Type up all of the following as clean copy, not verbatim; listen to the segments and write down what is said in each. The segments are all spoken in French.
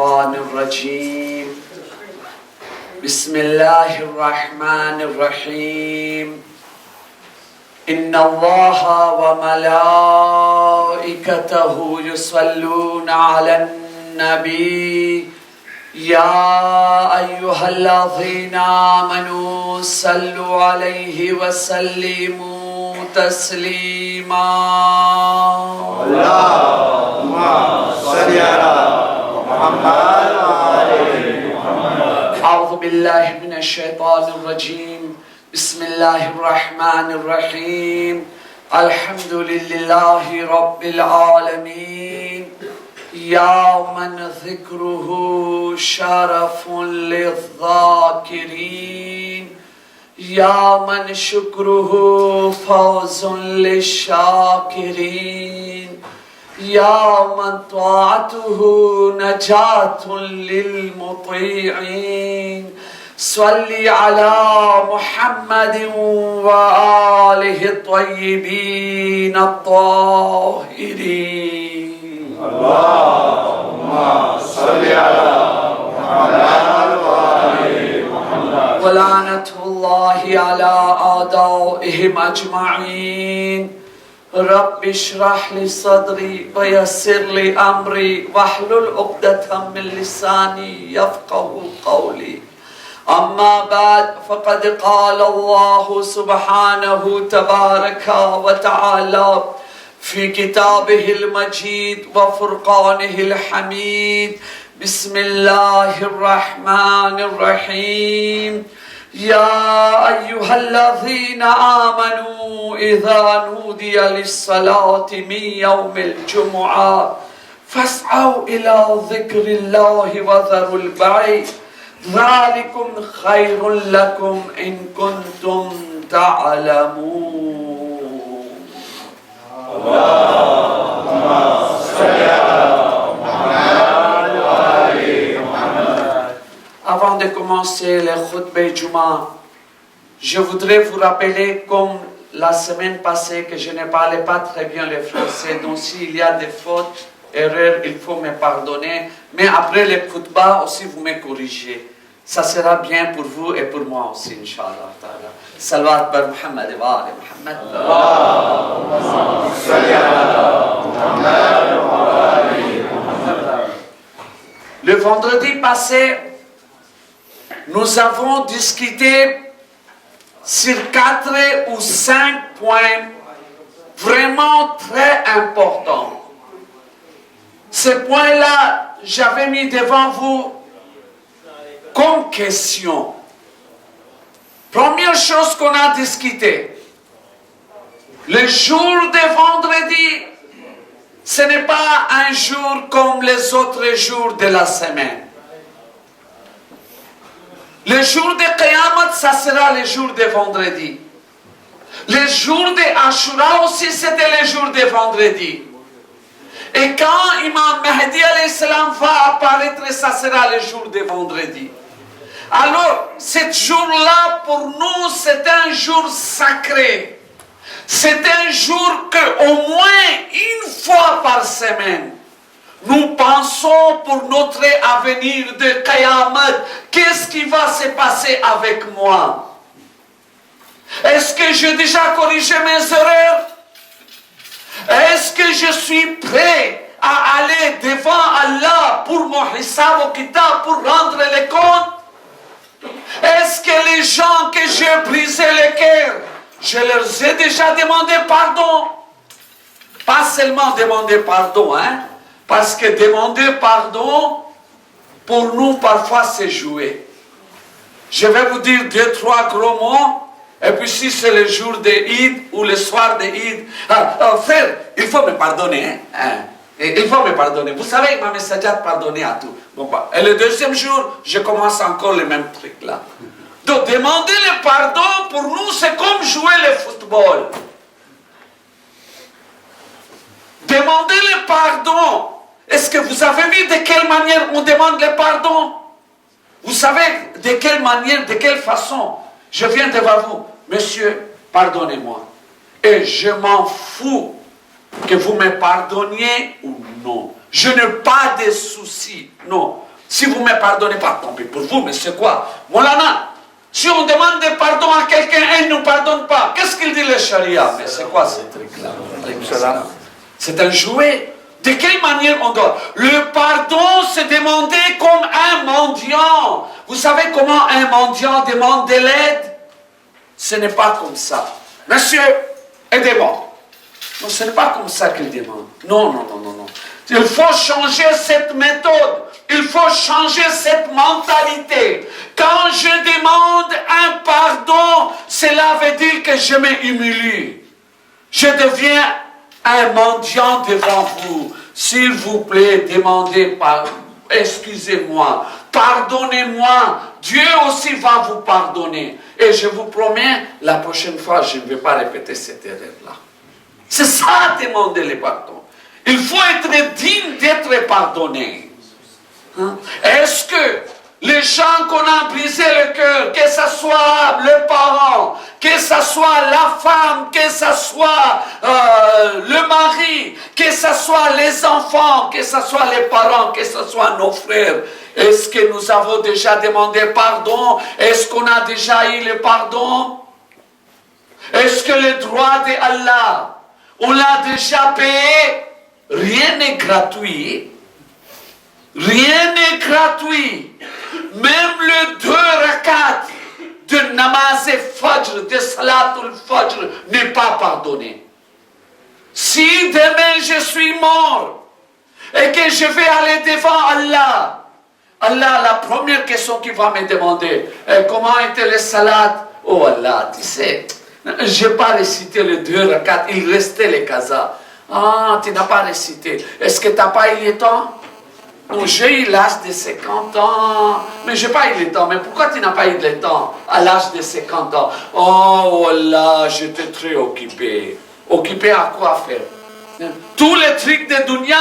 الشيطان الرجيم بسم الله الرحمن الرحيم إن الله وملائكته يصلون على النبي يا أيها الذين آمنوا صلوا عليه وسلموا تسليما اللهم صل على محمد وعلى محمد. أعوذ بالله من الشيطان الرجيم بسم الله الرحمن الرحيم الحمد لله رب العالمين يوم ذكره شرف للذاكرين يوم شكره فوز للشاكرين يوم طاعته نجاة للمطيعين صل على محمد وآله الطيبين الطاهرين اللهم صل على محمد وآل محمد. ولعنة الله على أعدائهم أجمعين رب اشرح لي صدري ويسر لي أمري واحلل عقدة من لساني يفقه قولي أما بعد فقد قال الله سبحانه تبارك وتعالى في كتابه المجيد وفرقانه الحميد بسم الله الرحمن الرحيم يا أيها الذين آمنوا إذا نودي للصلاة من يوم الجمعة فاسعوا إلى ذكر الله وذروا البيع ذلكم خير لكم إن كنتم تعلمون. اللهم صل على محمد وآل محمد. Avant de commencer le khutbah Juma, je voudrais vous rappeler comme la semaine passée que je ne parlais pas très bien le français, donc s'il y a des fautes, erreurs, il faut me pardonner. Mais après le khutbah aussi, vous me corrigez. Ça sera bien pour vous et pour moi aussi, Inch'Allah. Salawat bar Muhammad wa ali Muhammad. اللهم صل على محمد وآل محمد. Le vendredi passé, nous avons discuté sur 4 ou 5 points vraiment très importants. Ces points-là, j'avais mis devant vous comme question. Première chose qu'on a discuté, le jour de vendredi, ce n'est pas un jour comme les autres jours de la semaine. Le jour de Qiyamah, ça sera le jour de vendredi. Le jour de Ashura aussi, c'était le jour de vendredi. Et quand Imam Mahdi alayhi salam va apparaître, ça sera le jour de vendredi. Alors, ce jour-là, pour nous, c'est un jour sacré. C'est un jour qu'au moins une fois par semaine, nous pensons pour notre avenir de Qiyamah, qu'est-ce qui va se passer avec moi? Est-ce que j'ai déjà corrigé mes erreurs? Est-ce que je suis prêt à aller devant Allah pour mon hisab au kitab, pour rendre les comptes? Est-ce que les gens que j'ai brisé le cœur, je leur ai déjà demandé pardon? Pas seulement demander pardon, hein? Parce que demander pardon, pour nous, parfois, c'est jouer. Je vais vous dire 2-3 gros mots, et puis si c'est le jour de Eid ou le soir de Eid, frère, il faut me pardonner, hein? Il faut me pardonner. Vous savez, ma messager a pardonné à tout. Bon, bah, et le deuxième jour, je commence encore le même truc là. Donc, demander le pardon, pour nous, c'est comme jouer le football. Demander le pardon. Est-ce que vous avez vu de quelle manière on demande le pardon? Vous savez de quelle manière, de quelle façon? Je viens devant vous. Monsieur, pardonnez-moi. Et je m'en fous que vous me pardonniez ou non. Je n'ai pas de soucis. Non. Si vous ne me pardonnez pas, tant pis pour vous, mais c'est quoi? Molana, si on demande pardon à quelqu'un et il ne nous pardonne pas, qu'est-ce qu'il dit le charia? Mais c'est quoi ce truc-là? C'est un jouet. De quelle manière on doit? Le pardon, c'est demandé comme un mendiant. Vous savez comment un mendiant demande de l'aide? Ce n'est pas comme ça. Monsieur, aidez-moi. Non, ce n'est pas comme ça qu'il demande. Non, non, non, non, non. Il faut changer cette méthode. Il faut changer cette mentalité. Quand je demande un pardon, cela veut dire que je m'humilie. Je deviens un mendiant devant vous. S'il vous plaît, demandez pardon. Excusez-moi. Pardonnez-moi. Dieu aussi va vous pardonner. Et je vous promets, la prochaine fois, je ne vais pas répéter cette erreur-là. C'est ça, demander le pardon. Il faut être digne d'être pardonné. Hein? Est-ce que les gens qu'on a brisé le cœur, que ce soit le parent, que ce soit la femme, que ce soit le mari, que ce soit les enfants, que ce soit les parents, que ce soit nos frères, est-ce que nous avons déjà demandé pardon? Est-ce qu'on a déjà eu le pardon? Est-ce que le droit d'Allah, on l'a déjà payé? Rien n'est gratuit. Rien n'est gratuit. Même le 2 rakats de namaz et fajr, de salatul fajr, n'est pas pardonné. Si demain je suis mort et que je vais aller devant Allah, Allah, la première question qu'il va me demander, comment était le salat? Oh Allah, tu sais, je n'ai pas récité le 2 rakats, il restait les kaza. Ah, tu n'as pas récité. Est-ce que tu n'as pas eu le temps? Non, j'ai eu l'âge de 50 ans, mais je n'ai pas eu le temps. Mais pourquoi tu n'as pas eu le temps à l'âge de 50 ans? Oh là, j'étais très occupé. Occupé à quoi faire? Tous les trucs de dunya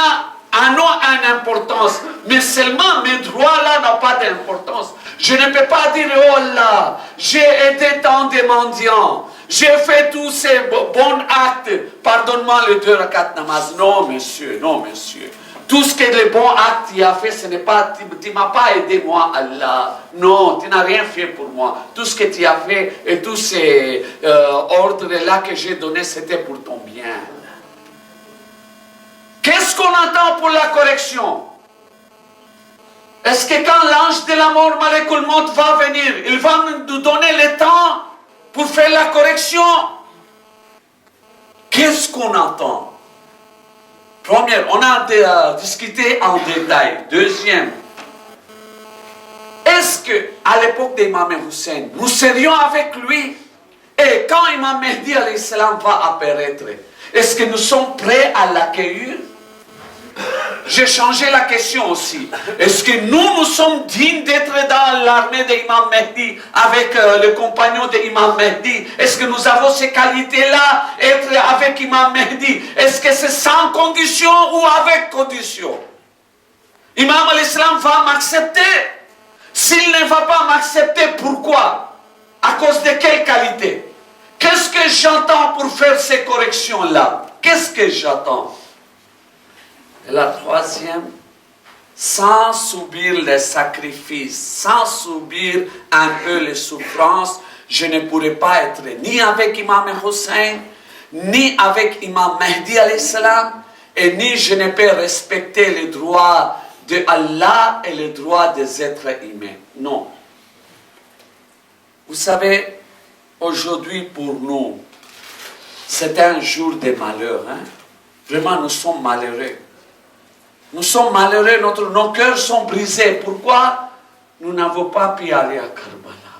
en ont une importance, mais seulement mes droits là n'ont pas d'importance. Je ne peux pas dire, oh là, j'ai aidé tant de mendiants. J'ai fait tous ces bons actes. Pardonne-moi le 2 rakats namaz. Non, monsieur, non, monsieur. Tout ce que les bons actes tu as fait, ce n'est pas, tu ne m'as pas aidé moi, Allah. Non, tu n'as rien fait pour moi. Tout ce que tu as fait et tous ces ordres-là que j'ai donnés, c'était pour ton bien. Qu'est-ce qu'on attend pour la correction? Est-ce que quand l'ange de la mort, Malekul Maut, va venir, il va nous donner le temps pour faire la correction? Qu'est-ce qu'on attend? Première, on a discuté en détail. Deuxième, est-ce qu'à l'époque d'Imam Hussein, nous serions avec lui? Et quand Imam Mehdi alayhi salam va apparaître, est-ce que nous sommes prêts à l'accueillir? J'ai changé la question aussi. Est-ce que nous sommes dignes d'être dans l'armée d'Imam Mehdi avec le compagnon d'Imam Mehdi? Est-ce que nous avons ces qualités-là, être avec Imam Mehdi? Est-ce que c'est sans condition ou avec condition? Imam al-Islam va m'accepter. S'il ne va pas m'accepter, pourquoi? À cause de quelle qualité? Qu'est-ce que j'entends pour faire ces corrections-là? Qu'est-ce que j'attends? Et la troisième, sans subir les sacrifices, sans subir un peu les souffrances, je ne pourrais pas être ni avec Imam Hussein, ni avec Imam Mehdi alayhi salam, et ni je ne peux respecter les droits de Allah et les droits des êtres humains. Non. Vous savez, aujourd'hui pour nous, c'est un jour de malheur. Hein? Vraiment, nous sommes malheureux. Nous sommes malheureux, nos cœurs sont brisés. Pourquoi? Nous n'avons pas pu aller à Karbala.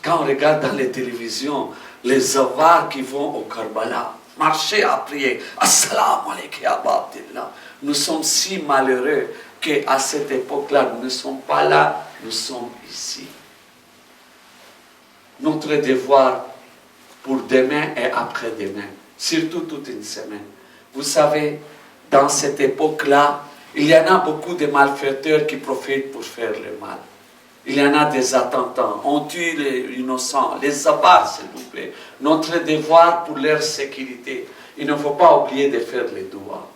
Quand on regarde dans les télévisions, les avars qui vont au Karbala, marcher à prier, Assalamu alaikum ya Abdillah. Nous sommes si malheureux qu'à cette époque-là, nous ne sommes pas là, nous sommes ici. Notre devoir pour demain et après-demain, surtout toute une semaine. Vous savez, dans cette époque-là, il y en a beaucoup de malfaiteurs qui profitent pour faire le mal. Il y en a des attentats. On tue les innocents, les abat, s'il vous plaît. Notre devoir pour leur sécurité. Il ne faut pas oublier de faire les doigts.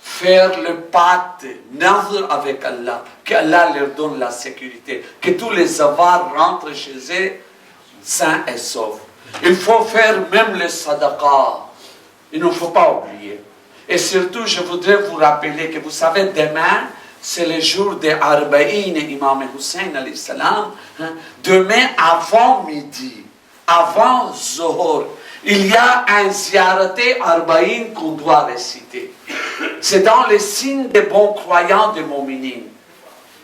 faire le pacte, nazr avec Allah, qu'Allah leur donne la sécurité, que tous les avoirs rentrent chez eux sains et saufs. Il faut faire même le sadaqa. Il ne faut pas oublier. Et surtout, je voudrais vous rappeler que vous savez, demain, c'est le jour de Arba'in, Imam Hussein alayhi salam. Demain, avant midi, avant Zohor, il y a un ziaraté Arba'in qu'on doit réciter. C'est dans les signes des bons croyants de Mouminin.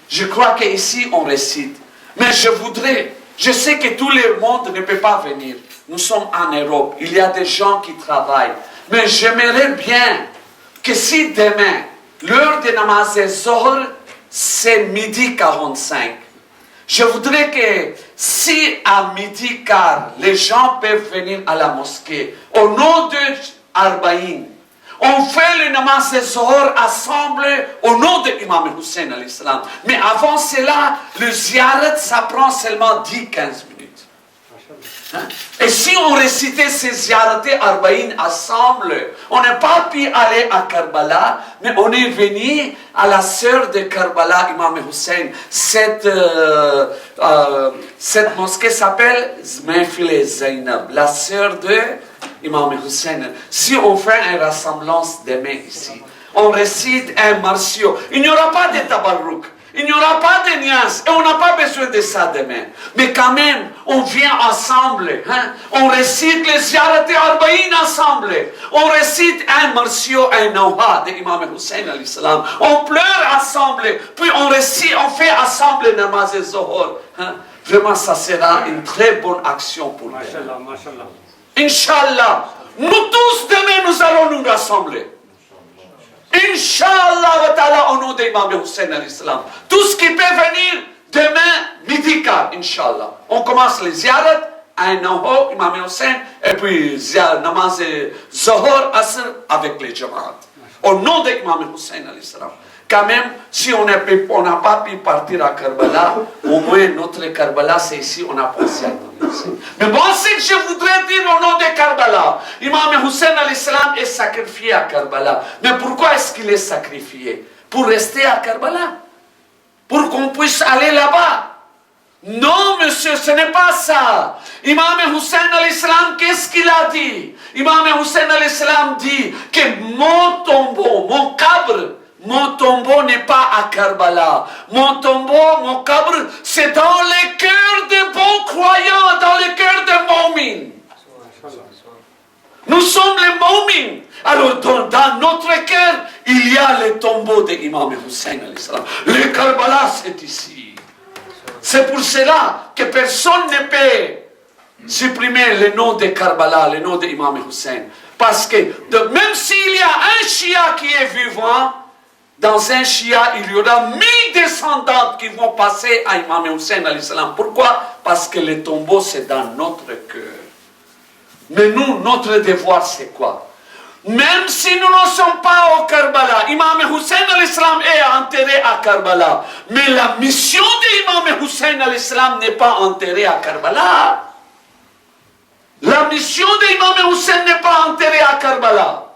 Je crois qu'ici, on récite. Mais je sais que tout le monde ne peut pas venir. Nous sommes en Europe, il y a des gens qui travaillent. Mais j'aimerais bien que si demain, l'heure de namaz Zohar, c'est midi 45. Je voudrais que si à midi quart, les gens peuvent venir à la mosquée, au nom de Arba'in, on fait le namaz Zohar ensemble au nom de Imam Hussein alayhi salam. Mais avant cela, le ziyarat, ça prend seulement 10-15 minutes. Hein? Et si on récitait ces ziyaratés Arba'in ensemble, on n'a pas pu aller à Karbala, mais on est venu à la sœur de Karbala, Imam Hussein. Cette mosquée s'appelle Zmefile Zainab, la sœur de Imam Hussein. Si on fait une rassemblance demain ici, on récite un martio, il n'y aura pas de tabarruk. Il n'y aura pas de nias et on n'a pas besoin de ça demain. Mais quand même, on vient ensemble. Hein? On récite les ziyaraté Arba'in ensemble. On récite un martio, un nawha de Imam Hussein alayhi salam. On pleure ensemble. Puis on récite, on fait ensemble le namaz et Zohar. Hein? Vraiment, ça sera une très bonne action pour nous. Inch'Allah. Nous tous demain, nous allons nous rassembler. Inch'Allah wa ta'ala au nom d'Imam Hussein alayhi salam. Tout ce qui peut venir demain, midi quart, Inch'Allah. On commence les ziyarat, un naho, Imam Hussein, et puis namaz Zohar, Asr avec les jamaat. Au nom d'Imam Hussein alayhi salam. Quand même, si on n'a pas pu partir à Karbala, au moins notre Karbala, c'est ici, on a pensé à Imam Hussein. Mais moi, ce que je voudrais dire au nom de Karbala, Imam Hussein alayhi salam est sacrifié à Karbala. Mais pourquoi est-ce qu'il est sacrifié? Pour rester à Karbala? Pour qu'on puisse aller là-bas? Non, monsieur, ce n'est pas ça. Imam Hussein alayhi salam, qu'est-ce qu'il a dit? Imam Hussein alayhi salam dit que mon tombeau, mon tombeau n'est pas à Karbala. Mon tombeau, mon cabre, c'est dans le cœur des bons croyants, dans le cœur des moumins. Nous sommes les moumins. Alors, dans notre cœur, il y a le tombeau d'Imam Hussein alayhi salam. Le Karbala, c'est ici. C'est pour cela que personne ne peut supprimer le nom de Karbala, le nom d'Imam Hussein. Parce que même s'il y a un Shia qui est vivant, dans un Shia, il y aura 1000 descendants qui vont passer à Imam Hussein alayhi salam. Pourquoi? Parce que le tombeau, c'est dans notre cœur. Mais nous, notre devoir, c'est quoi? Même si nous ne sommes pas au Karbala, Imam Hussein alayhi salam est enterré à Karbala. Mais la mission d'Imam Hussein alayhi salam n'est pas enterrée à Karbala. La mission d'Imam Hussein n'est pas enterrée à Karbala.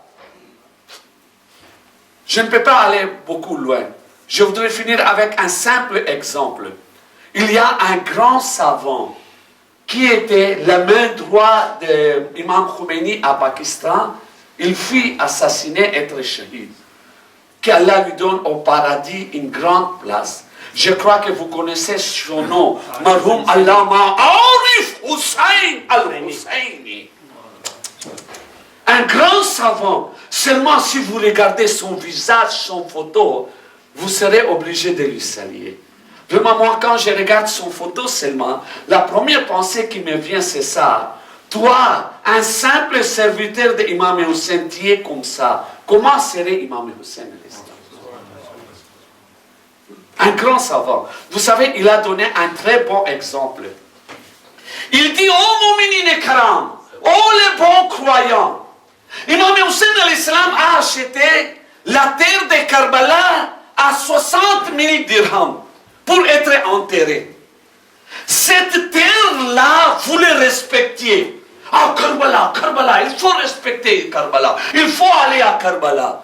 Je ne peux pas aller beaucoup loin. Je voudrais finir avec un simple exemple. Il y a un grand savant qui était la main droite d'Imam Khomeini à Pakistan. Il fut assassiné, être shahid. Qu'Allah lui donne au paradis une grande place. Je crois que vous connaissez son nom. Marhum Allama Arif Hussein al-Husseini. Un grand savant. Seulement si vous regardez son visage, son photo, vous serez obligé de lui saluer. Vraiment, moi, quand je regarde son photo seulement, la première pensée qui me vient, c'est ça. Toi, un simple serviteur d'Imam Hussein, tu es comme ça. Comment serait Imam Hussein? Un grand savant. Vous savez, il a donné un très bon exemple. Il dit, ô Mouminin Karam, ô les bons croyants, Imam Hussein alayhi salam a acheté la terre de Karbala à 60 000 dirhams pour être enterré. Cette terre-là, vous le respectiez. Ah, Karbala, il faut respecter Karbala. Il faut aller à Karbala.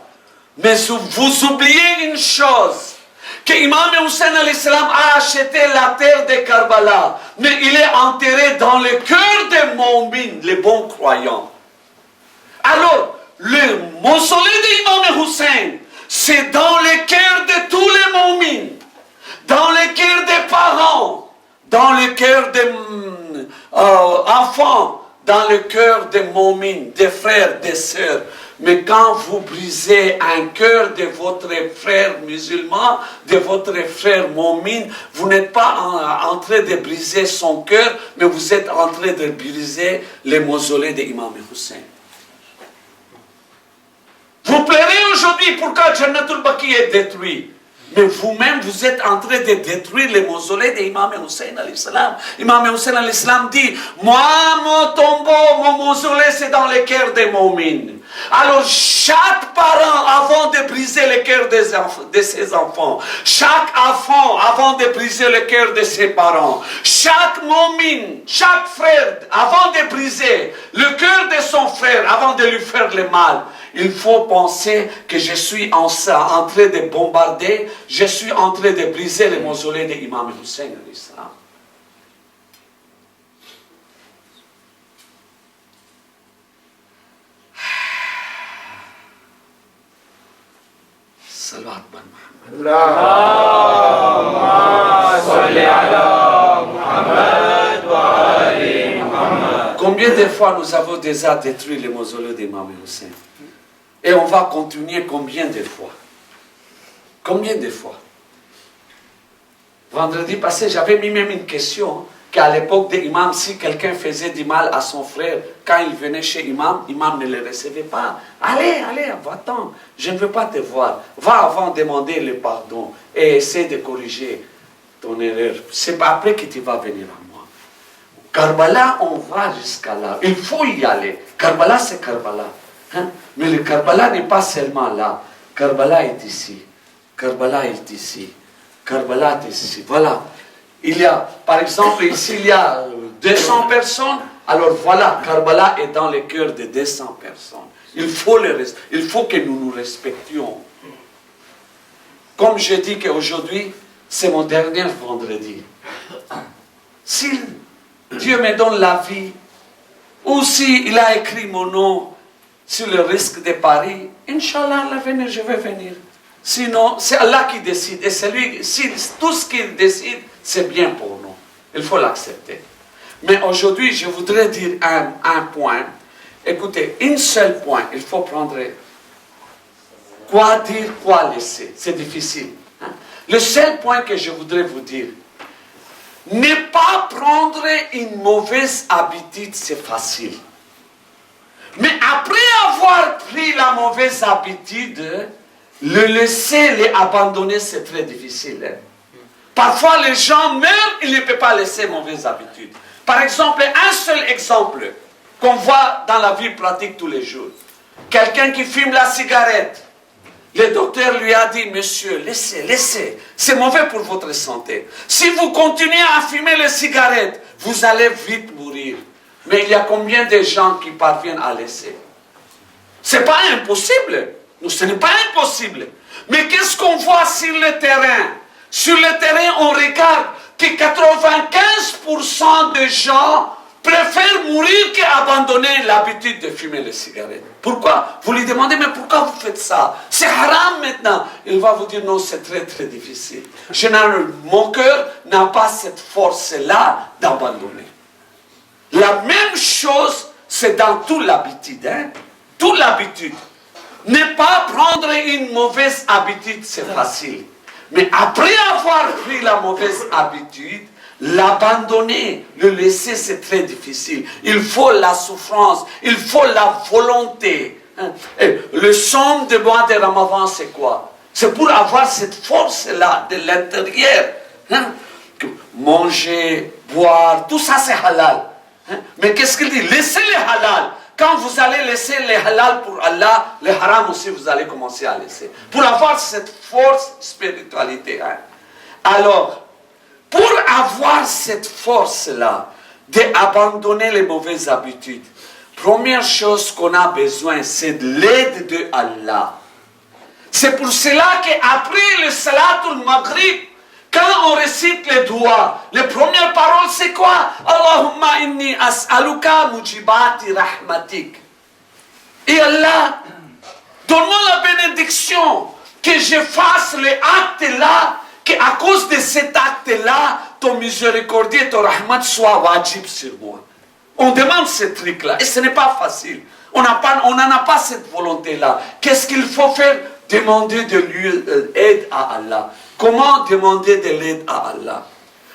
Mais vous oubliez une chose, que Imam Hussein al-Islam a acheté la terre de Karbala, mais il est enterré dans le cœur des Moumines, les bons croyants. Alors, le mausolée d'Imam Hussein, c'est dans le cœur de tous les Moumines, dans le cœur des parents, dans le cœur des enfants, dans le cœur des Moumines, des frères, des sœurs. Mais quand vous brisez un cœur de votre frère musulman, de votre frère moumine, vous n'êtes pas en train de briser son cœur, mais vous êtes en train de briser les mausolées d'Imam Hussein. Vous pleurez aujourd'hui pourquoi Jannatul Baqi est détruit. Mais vous-même, vous êtes en train de détruire les mausolées d'Imam Hussein al-Islam. Imam Hussein al-Islam dit, moi, mon tombeau, mon mausolée, c'est dans le cœur des moumines. Alors, chaque parent, avant de briser le cœur de ses enfants, chaque enfant, avant de briser le cœur de ses parents, chaque moumine, chaque frère, avant de briser le cœur de son frère, avant de lui faire le mal, il faut penser que je suis en train de bombarder, je suis en train de briser le mausolée d'Imam Hussein al-Islam. Salawat ban Muhammad. Allahumma salli ala Muhammad wa ali Muhammad. Combien de fois nous avons déjà détruit le mausolée d'Imam Hussein? Et on va continuer combien de fois? Combien de fois? Vendredi passé, j'avais mis même une question, qu'à l'époque de l'imam, si quelqu'un faisait du mal à son frère, quand il venait chez l'imam, l'imam ne le recevait pas. Allez, va-t'en, je ne veux pas te voir. Va avant demander le pardon et essaie de corriger ton erreur. C'est pas après que tu vas venir à moi. Karbala, on va jusqu'à là. Il faut y aller. Karbala, c'est Karbala. Hein? Mais le Karbala n'est pas seulement là. Karbala est ici. Karbala est ici. Karbala est ici. Voilà. Il y a, par exemple, ici, il y a 200 personnes. Alors voilà, Karbala est dans le cœur de 200 personnes. Il faut que nous nous respections. Comme je dis qu'aujourd'hui, c'est mon dernier vendredi. Si Dieu me donne la vie, ou s'il a écrit mon nom sur le risque de Paris, Inch'Allah, à l'avenir, je vais venir. Sinon, c'est Allah qui décide. Et c'est lui, tout ce qu'il décide, c'est bien pour nous. Il faut l'accepter. Mais aujourd'hui, je voudrais dire un point. Écoutez, un seul point, il faut prendre quoi dire, quoi laisser. C'est difficile. Hein? Le seul point que je voudrais vous dire, ne pas prendre une mauvaise habitude, c'est facile. Mais après avoir pris la mauvaise habitude, le laisser, l'abandonner, c'est très difficile. Hein? Parfois, les gens meurent, ils ne peuvent pas laisser mauvaise habitude. Par exemple, un seul exemple qu'on voit dans la vie pratique tous les jours. Quelqu'un qui fume la cigarette. Le docteur lui a dit, monsieur, laissez, c'est mauvais pour votre santé. Si vous continuez à fumer les cigarettes, vous allez vite mourir. Mais il y a combien de gens qui parviennent à laisser? Ce n'est pas impossible. Non, ce n'est pas impossible. Mais qu'est-ce qu'on voit sur le terrain? Sur le terrain, on regarde que 95% des gens préfèrent mourir qu'abandonner l'habitude de fumer les cigarettes. Pourquoi? Vous lui demandez, mais pourquoi vous faites ça? C'est haram maintenant. Il va vous dire, non, c'est très très difficile. Généralement, mon cœur n'a pas cette force-là d'abandonner. La même chose, c'est dans toute l'habitude. Hein? Toute l'habitude. Ne pas prendre une mauvaise habitude, c'est facile. Mais après avoir pris la mauvaise habitude, l'abandonner, le laisser, c'est très difficile. Il faut la souffrance, il faut la volonté. Et le somme de mois de Ramadan, c'est quoi? C'est pour avoir cette force-là de l'intérieur. Hein? Manger, boire, tout ça c'est halal. Hein? Mais qu'est-ce qu'il dit? Laissez les halal. Quand vous allez laisser les halal pour Allah, les haram aussi, vous allez commencer à laisser. Pour avoir cette force spiritualité. Hein? Alors, pour avoir cette force-là, d'abandonner les mauvaises habitudes, première chose qu'on a besoin, c'est de l'aide de Allah. C'est pour cela qu'après le salatul maghrib, quand on récite les doigts, les premières paroles c'est quoi? Allahumma inni as'aluka mujibati rahmatik. Et Allah, donne-moi la bénédiction que je fasse les actes là, qu'à cause de cet acte là, ton miséricordieux et ton rahmat soit wajib sur moi. On demande ce truc là et ce n'est pas facile. On n'en a pas cette volonté là. Qu'est-ce qu'il faut faire? Demander de l'aide à Allah. Comment demander de l'aide à Allah?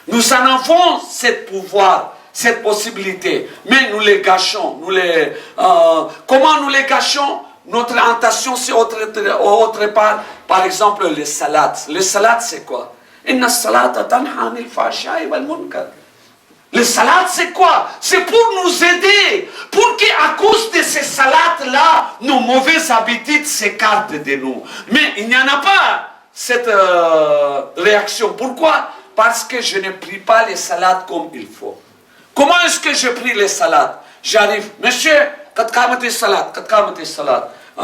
Nous en avons ce pouvoir, cette possibilité, mais nous les gâchons. Comment nous les gâchons? Notre intention, c'est autre part. Par exemple, les salades. Les salades, c'est quoi? Inna salata tanha anil fahsha'i wal munkar. Les salades, c'est quoi? C'est pour nous aider, pour qu'à cause de ces salades-là, nos mauvaises habitudes s'écartent de nous. Mais il n'y en a pas cette réaction. Pourquoi? Parce que je ne prie pas les salades comme il faut. Comment est-ce que je prie les salades? J'arrive, monsieur, kad kamati salat,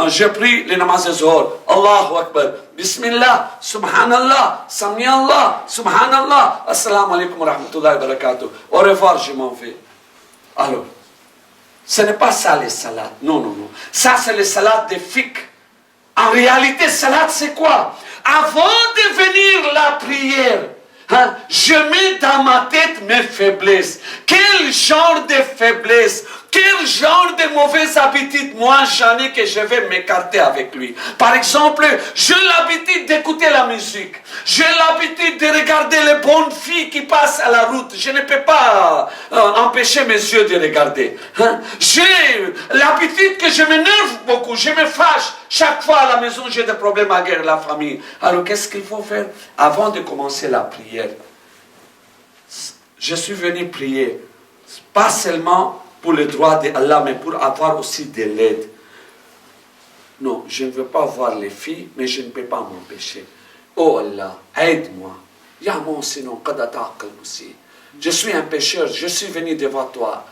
je prie les namaz Zohar. Allahu Akbar. Bismillah, Subhanallah, Sami Allah, Subhanallah, Assalamu alaikum wa rahmatullahi wa barakatuh. Au revoir, je m'en vais. Alors, ce n'est pas ça les salades. Non. Ça, c'est les salades de fiqh. En réalité, salade, c'est quoi? Avant de venir la prière, je mets dans ma tête mes faiblesses. Quel genre de faiblesse? Quel genre de mauvaises habitudes moi j'en ai que je vais m'écarter avec lui? Par exemple, j'ai l'habitude d'écouter la musique. J'ai l'habitude de regarder les bonnes filles qui passent à la route. Je ne peux pas empêcher mes yeux de regarder. J'ai l'habitude que je m'énerve beaucoup, je me fâche. Chaque fois à la maison, j'ai des problèmes avec la famille. Alors qu'est-ce qu'il faut faire avant de commencer la prière? Je suis venu prier, pas seulement pour le droit d'Allah, mais pour avoir aussi de l'aide. Non, je ne veux pas voir les filles, mais je ne peux pas m'empêcher. Oh Allah, aide-moi. Ya mon sinon, aussi. Je suis un pécheur, je suis venu devant toi.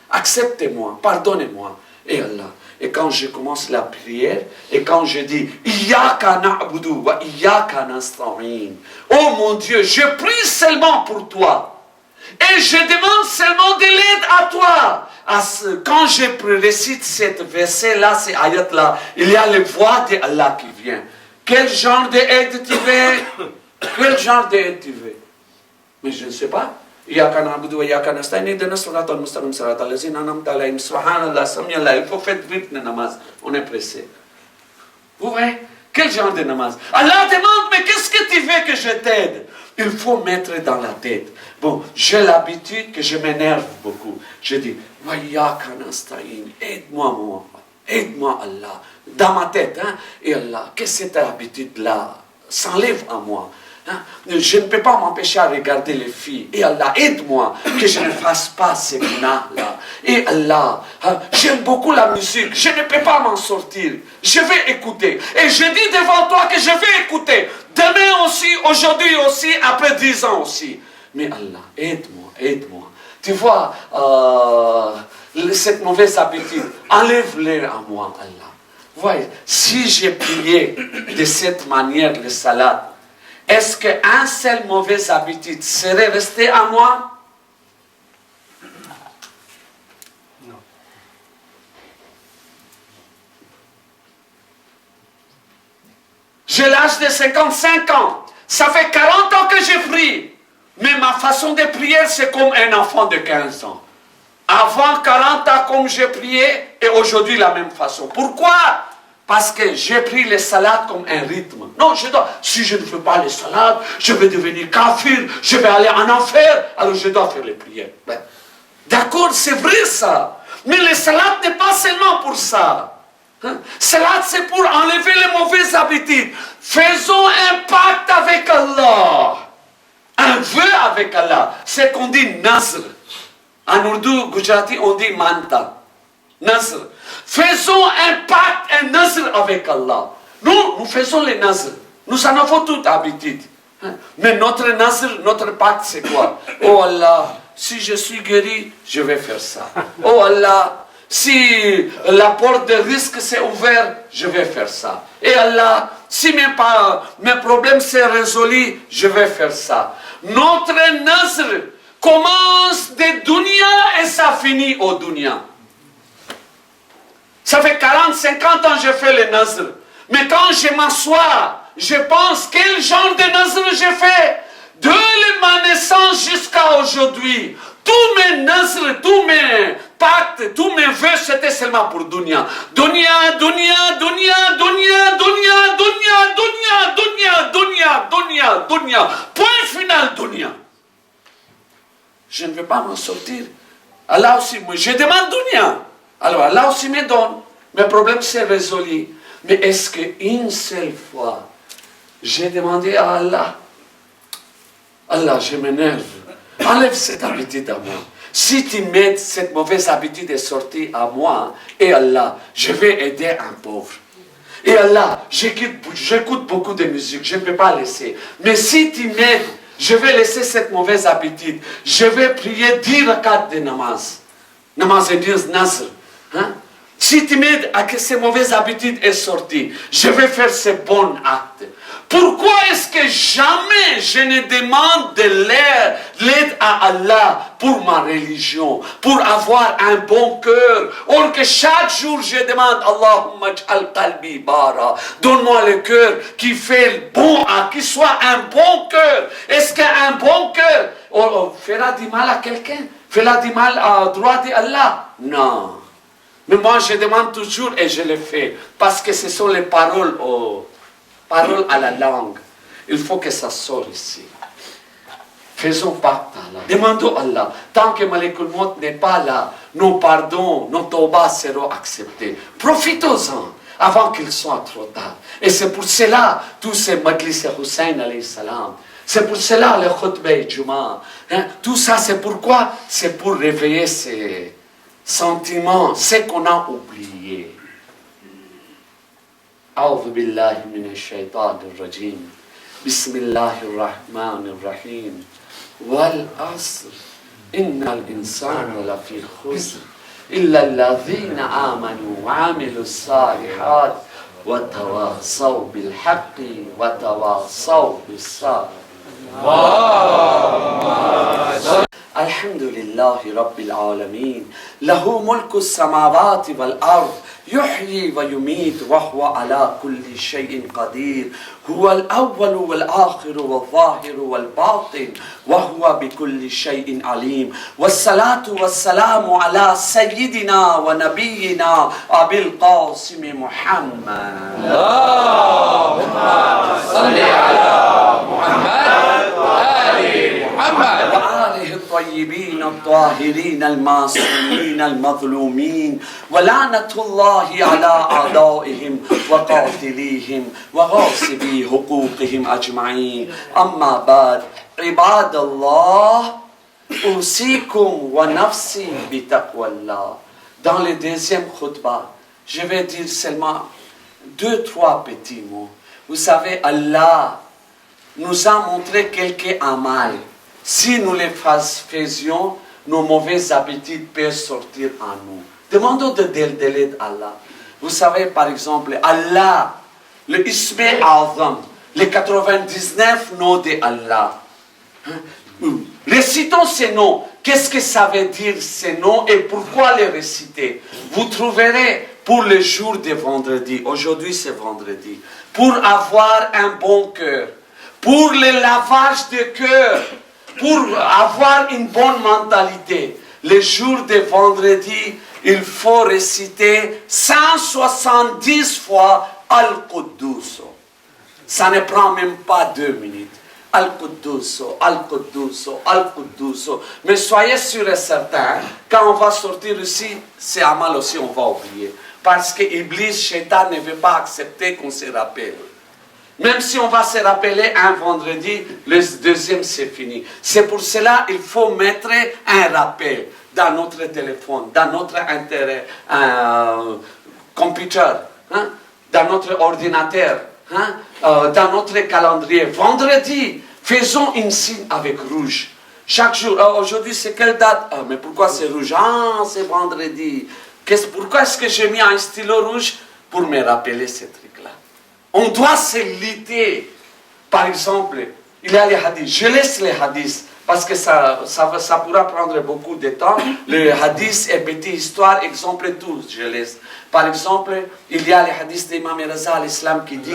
Acceptez-moi, pardonnez-moi. Et Allah. Et quand je commence la prière, et quand je dis Iyyaka na'budu wa iyyaka nasta'in. Oh mon Dieu, je prie seulement pour toi. Et je demande seulement de l'aide à toi. Quand je récite cette verset-là, ces ayats-là, il y a les voix d'Allah qui vient. Quel genre d'aide tu veux? Quel genre d'aide tu veux? Mais je ne sais pas. Il faut faire vite le namaz. On est pressé. Vous voyez? Quel genre de namaz? Allah demande, mais qu'est-ce que tu veux que je t'aide? Il faut mettre dans la tête. Bon, j'ai l'habitude que je m'énerve beaucoup. Je dis, aide-moi, mon enfant. Aide-moi, Allah. Dans ma tête, et Allah, qu'est-ce que cette habitude-là s'enlève à moi? Je ne peux pas m'empêcher à regarder les filles. Et Allah, aide-moi que je ne fasse pas ces gunas-là. Et Allah, j'aime beaucoup la musique. Je ne peux pas m'en sortir. Je vais écouter. Et je dis devant toi que je vais écouter. Demain aussi, aujourd'hui aussi, après 10 ans aussi. Mais Allah, aide-moi, aide-moi. Tu vois, cette mauvaise habitude, enlève-les à moi, Allah. Voyez, si j'ai prié de cette manière le salat, est-ce qu'un seul mauvaise habitude serait resté à moi? Non. J'ai l'âge de 55 ans. Ça fait 40 ans que je prie. Mais ma façon de prier, c'est comme un enfant de 15 ans. Avant 40 ans, comme j'ai prié, et aujourd'hui la même façon. Pourquoi? Parce que j'ai pris les salades comme un rythme. Non, si je ne fais pas les salades, je vais devenir kafir, je vais aller en enfer, alors je dois faire les prières. Ben, d'accord, c'est vrai ça. Mais les salades n'est pas seulement pour ça. Salade, c'est pour enlever les mauvaises habitudes. Faisons un pacte avec Allah. Un vœu avec Allah. C'est qu'on dit nazr. En ourdou, gujarati, on dit manta. Nazr. Faisons un pacte, un nazr avec Allah. Nous faisons les nazr. Nous en avons toute habitude. Mais notre nazr, notre pacte, c'est quoi? Oh Allah, si je suis guéri, je vais faire ça. Oh Allah, Si la porte de risque s'est ouverte, je vais faire ça. Et Allah, si mes problèmes sont résolus, je vais faire ça. Notre nazr commence de dunya et ça finit au dunya. Ça fait 40, 50 ans que je fais le nazr. Mais quand je m'assois, je pense quel genre de nazr j'ai fait. De ma naissance jusqu'à aujourd'hui, tous mes nazr, tous mes pactes, tous mes vœux, c'était seulement pour dunya. Dunya, dunya, dunya, dunya, dunya, dunya, dunya, dunya, dunya, dunya, dunya. Point final, dunya. Je ne vais pas m'en sortir. Allah aussi, moi, je demande dunya. Alors Allah aussi me donne. Mes problèmes sont résolus. Mais est-ce qu'une seule fois, j'ai demandé à Allah, Allah, je m'énerve. Enlève cette habitude à moi. Si tu m'aides, cette mauvaise habitude est sortie à moi, et Allah, je vais aider un pauvre. Et Allah, j'écoute beaucoup de musique, je ne peux pas laisser. Mais si tu m'aides, je vais laisser cette mauvaise habitude. Je vais prier 10 rakats de namaz. Namaz et 10 nazr. Hein? Si tu m'aides à que ces mauvaises habitudes est sortie, je vais faire ces bons actes. Pourquoi est-ce que jamais je ne demande de l'aide à Allah pour ma religion, pour avoir un bon cœur? Or que chaque jour je demande Allahumma j'al qalbi bara, donne-moi le cœur qui fait le bon acte, qui soit un bon cœur. Est-ce qu'un bon cœur fera du mal à quelqu'un? Fera du mal à droit d'Allah? Non. Mais moi je demande toujours et je le fais parce que ce sont les paroles à la langue. Il faut que ça sorte ici. Faisons pacte à Allah. Demandons à Allah. Tant que Malekul Maut n'est pas là, nos pardons, nos tawbas seront acceptés. Profitons-en avant qu'il soit trop tard. Et c'est pour cela, tous ces Majlis Hussein alayhi salam, c'est pour cela le khutbah Juma. Tout ça, c'est pourquoi? C'est pour réveiller ces sentiments, ce qu'on a oublié. أعوذ بالله من الشيطان الرجيم بسم الله الرحمن الرحيم والعصر إن الإنسان لفي خسر إلا الذين آمنوا وعملوا الصالحات وتواصوا بالحق وتواصوا بالصبر. الحمد لله رب العالمين له ملك السماوات والأرض يحيي ويميت وهو على كل شيء قدير هو الأول والآخر والظاهر والباطن وهو بكل شيء عليم والصلاة والسلام على سيدنا ونبينا أبي القاسم محمد اللهم صل على محمد وآل محمد وآله الطيبين الطاهرين المعصومين المظلومين ولعنة الله على أعدائهم وقاتليهم وغاصبي حقوقهم أجمعين أما بعد عباد الله أوصيكم ونفسي بتقوى الله. Dans le deuxième khutbah, je vais dire seulement 2-3 petits mots. Vous savez, Allah nous a montré quelques amal. Si nous les faisions, nos mauvaises habitudes peuvent sortir en nous. Demandons de l'aide à Allah. Vous savez, par exemple, Allah, le Ism Azam, les 99 noms de Allah. Récitons ces noms. Qu'est-ce que ça veut dire ces noms et pourquoi les réciter? Vous trouverez pour le jour de vendredi. Aujourd'hui, c'est vendredi. Pour avoir un bon cœur. Pour le lavage de cœur. Pour avoir une bonne mentalité. Le jour de vendredi, il faut réciter 170 fois Al-Quddus. Ça ne prend même pas 2 minutes. Al-Quddus, Al-Quddus, Al-Quddus. Mais soyez sûrs et certains, quand on va sortir ici, c'est Amal aussi, on va oublier. Parce que Iblis, Shaitan ne veut pas accepter qu'on se rappelle. Même si on va se rappeler un vendredi, le deuxième c'est fini. C'est pour cela qu'il faut mettre un rappel dans notre téléphone, dans notre computer, hein, dans notre ordinateur, hein, dans notre calendrier. Vendredi, faisons une signe avec rouge. Chaque jour, aujourd'hui c'est quelle date? Mais pourquoi c'est rouge? Ah, c'est vendredi. Pourquoi est-ce que j'ai mis un stylo rouge? Pour me rappeler ces trucs-là. On doit se lutter. Par exemple, il y a les hadiths. Je laisse les hadiths parce que ça pourra prendre beaucoup de temps. Le hadith est petite histoire, exemple tout, je laisse. Par exemple, il y a les hadiths d'Imam Raza à l'islam qui dit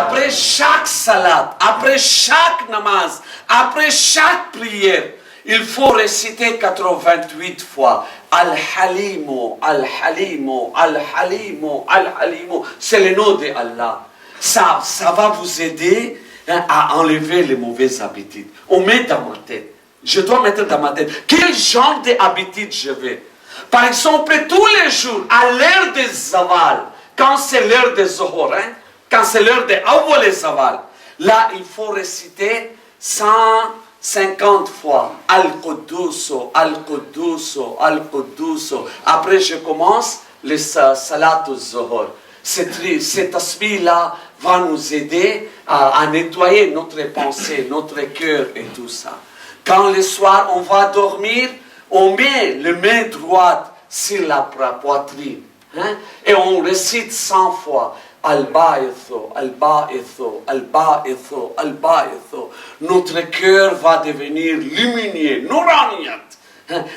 après chaque salat, après chaque namaz, après chaque prière, il faut réciter 88 fois Al-Halimu, Al-Halimu, Al-Halimu, Al-Halimu. C'est le nom d'Allah. Ça va vous aider à enlever les mauvaises habitudes. On met dans ma tête. Je dois mettre dans ma tête quel genre d'habitude je veux. Par exemple, tous les jours, à l'heure des zawal, quand c'est l'heure des zohor, quand c'est l'heure des awwal et zawal, là, il faut réciter 150 fois Al-Quduso, Al-Quduso, Al-Quduso. Après, je commence le salat al-Zohor. Cet aspect-là va nous aider à nettoyer notre pensée, notre cœur et tout ça. Quand le soir, on va dormir, on met le main droite sur la poitrine. Et on récite 100 fois. Al-Ba'itho, Al-Ba'itho, Al-Ba'itho, Al-Ba'itho. Notre cœur va devenir lumineux, nouraniyat.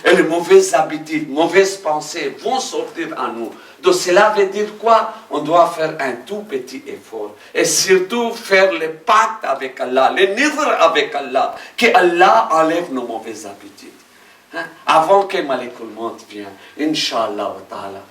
Et les mauvaises habitudes, mauvaises pensées vont sortir à nous. Donc cela veut dire quoi? On doit faire un tout petit effort. Et surtout faire le pacte avec Allah, le nidr avec Allah. Que Allah enlève nos mauvaises habitudes. Avant que Malikul Maut vienne, Inch'Allah ta'ala.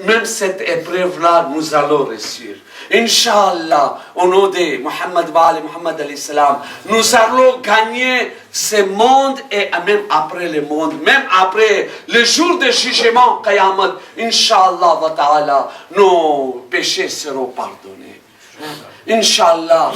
Même cette épreuve-là, nous allons réussir. Inch'Allah, au nom de Muhammad Ba'ali, Muhammad alayhi salam, nous allons gagner ce monde et même après le monde, même après le jour de jugement, Qayamat, Inch'Allah wa ta'ala, nos péchés seront pardonnés. Inch'Allah,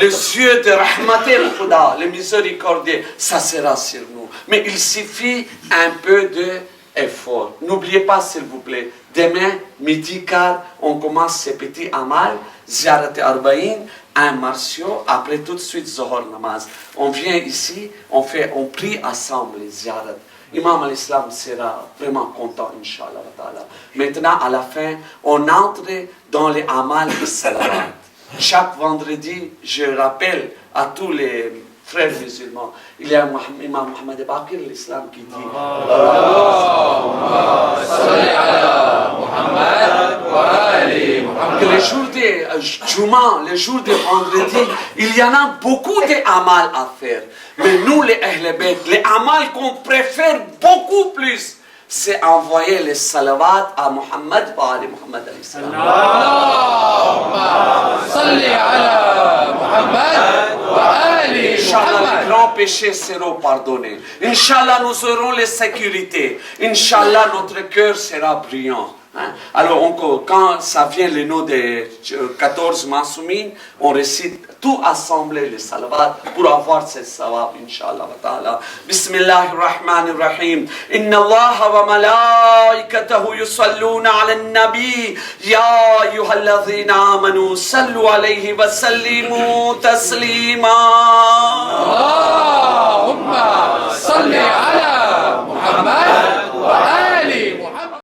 les yeux de Rahmatel Khuda, le miséricordieux, ça sera sur nous. Mais il suffit un peu d'effort. N'oubliez pas, s'il vous plaît, demain, midi quart, on commence ce petit amal, Ziyarat Arba'in, un martio, après tout de suite Zohor Namaz. On vient ici, on prie ensemble les Ziyarat. Imam al-Islam sera vraiment content, Inch'Allah. Maintenant, à la fin, on entre dans les amal et salawat. Chaque vendredi, je rappelle à tous les frères musulmans, il y a Imam Mohamed Baqir, l'islam, qui dit que les jours de Juma, les jours de vendredi, il y en a beaucoup d'amal à faire. Mais nous, les Ahl Bayt, les amal qu'on préfère beaucoup plus, c'est envoyer les salawats à Muhammad wa ali Muhammad alayhi salam. Allahumma salli ala Muhammad wa ali Inch'Allah, les grands péchés seront pardonnés. Inch'Allah, nous aurons les sécurités. Inch'Allah, notre cœur sera brillant. Alors, quand ça vient le nom des 14 Masoumines, on récite tout assemblé les salawats pour avoir ce sawab, Inch'Allah wa ta'ala. Bismillahirrahmanirrahim. Inna Allah wa malaikatahu yusalluna ala nabi. Ya ayyuhalladhina amanu sallu alayhi wa sallimu taslima. Allahumma salli ala